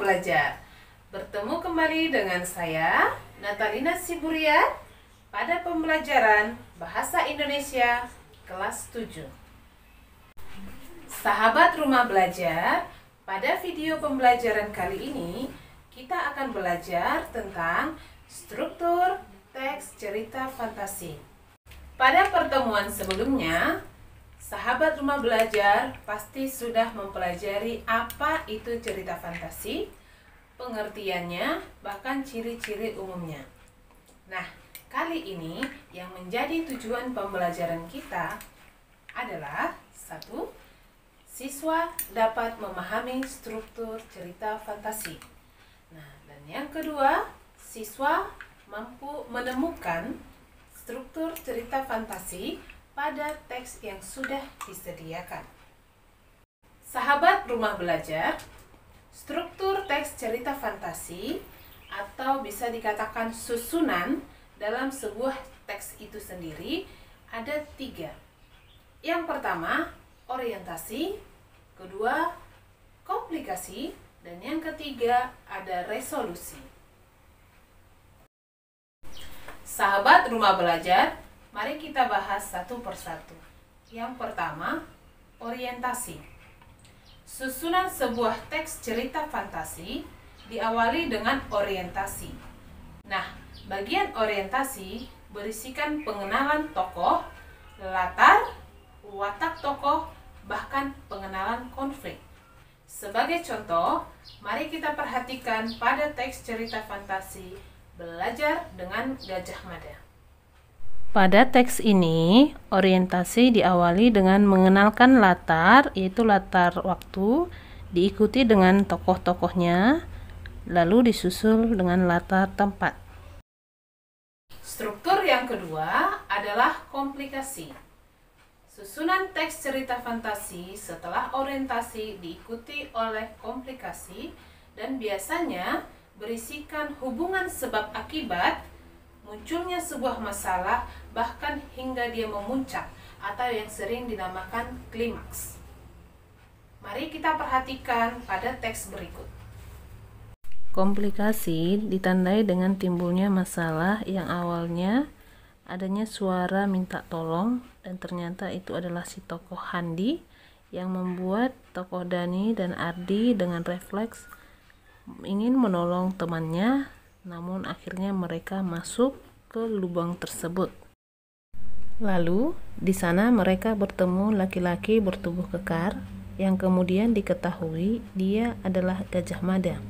Belajar. Bertemu kembali dengan saya, Natalina Siburia, pada pembelajaran Bahasa Indonesia kelas 7. Sahabat Rumah Belajar, pada video pembelajaran kali ini kita akan belajar tentang struktur teks cerita fantasi. Pada pertemuan sebelumnya, sahabat Rumah Belajar pasti sudah mempelajari apa itu cerita fantasi, pengertiannya, bahkan ciri-ciri umumnya. Nah, kali ini yang menjadi tujuan pembelajaran kita adalah 1. Siswa dapat memahami struktur cerita fantasi. Nah, dan yang kedua, siswa mampu menemukan struktur cerita fantasi pada teks yang sudah disediakan. Sahabat Rumah Belajar, struktur teks cerita fantasi atau bisa dikatakan susunan dalam sebuah teks itu sendiri ada 3. Yang pertama, orientasi, kedua, komplikasi, dan yang ketiga ada resolusi. Sahabat Rumah Belajar, mari kita bahas satu persatu. Yang pertama, orientasi. Susunan sebuah teks cerita fantasi diawali dengan orientasi. Nah, bagian orientasi berisikan pengenalan tokoh, latar, watak tokoh, bahkan pengenalan konflik. Sebagai contoh, mari kita perhatikan pada teks cerita fantasi Belajar dengan Gajah Mada. Pada teks ini, orientasi diawali dengan mengenalkan latar, yaitu latar waktu, diikuti dengan tokoh-tokohnya, lalu disusul dengan latar tempat. Struktur yang kedua adalah komplikasi. Susunan teks cerita fantasi setelah orientasi diikuti oleh komplikasi dan biasanya berisikan hubungan sebab akibat, munculnya sebuah masalah, bahkan hingga dia memuncak atau yang sering dinamakan klimaks. Mari kita perhatikan pada teks berikut. Komplikasi ditandai dengan timbulnya masalah yang awalnya adanya suara minta tolong dan ternyata itu adalah si tokoh Handi yang membuat tokoh Dani dan Ardi dengan refleks ingin menolong temannya, namun akhirnya mereka masuk ke lubang tersebut. Lalu di sana mereka bertemu laki-laki bertubuh kekar yang kemudian diketahui dia adalah Gajah Mada.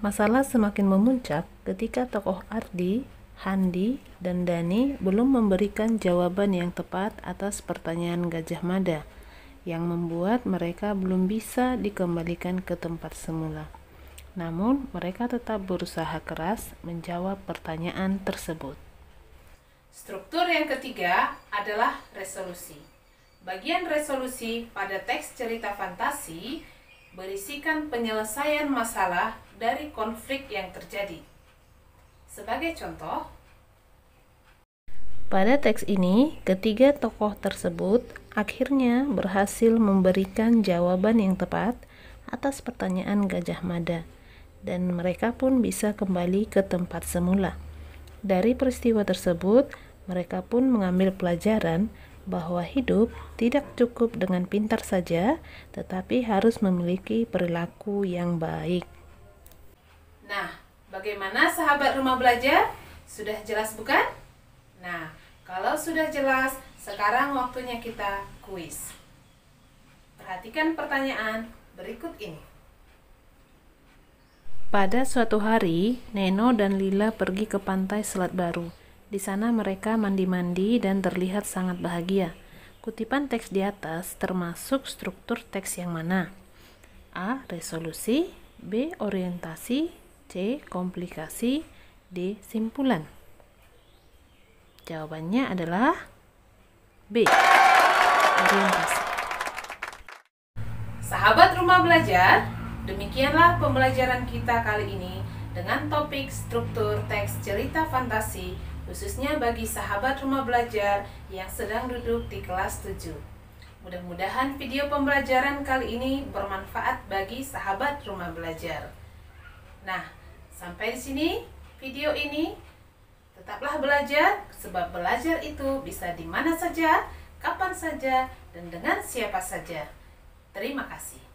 Masalah semakin memuncak ketika tokoh Ardi, Handi, dan Dani belum memberikan jawaban yang tepat atas pertanyaan Gajah Mada, yang membuat mereka belum bisa dikembalikan ke tempat semula. Namun, mereka tetap berusaha keras menjawab pertanyaan tersebut. Struktur yang ketiga adalah resolusi. Bagian resolusi pada teks cerita fantasi berisikan penyelesaian masalah dari konflik yang terjadi. Sebagai contoh, pada teks ini, ketiga tokoh tersebut akhirnya berhasil memberikan jawaban yang tepat atas pertanyaan Gajah Mada, dan mereka pun bisa kembali ke tempat semula. Dari peristiwa tersebut, mereka pun mengambil pelajaran bahwa hidup tidak cukup dengan pintar saja, tetapi harus memiliki perilaku yang baik. Nah, bagaimana sahabat Rumah Belajar? Sudah jelas bukan? Nah, kalau sudah jelas, sekarang waktunya kita kuis. Perhatikan pertanyaan berikut ini. Pada suatu hari, Neno dan Lila pergi ke pantai Selat Baru. Di sana mereka mandi-mandi dan terlihat sangat bahagia. Kutipan teks di atas termasuk struktur teks yang mana? A. Resolusi, B. Orientasi, C. Komplikasi, D. Simpulan. Jawabannya adalah B. Orientasi. Sahabat Rumah Belajar, demikianlah pembelajaran kita kali ini dengan topik struktur teks cerita fantasi, khususnya bagi sahabat Rumah Belajar yang sedang duduk di kelas 7. Mudah-mudahan video pembelajaran kali ini bermanfaat bagi sahabat Rumah Belajar. Nah, sampai di sini video ini. Tetaplah belajar, sebab belajar itu bisa di mana saja, kapan saja, dan dengan siapa saja. Terima kasih.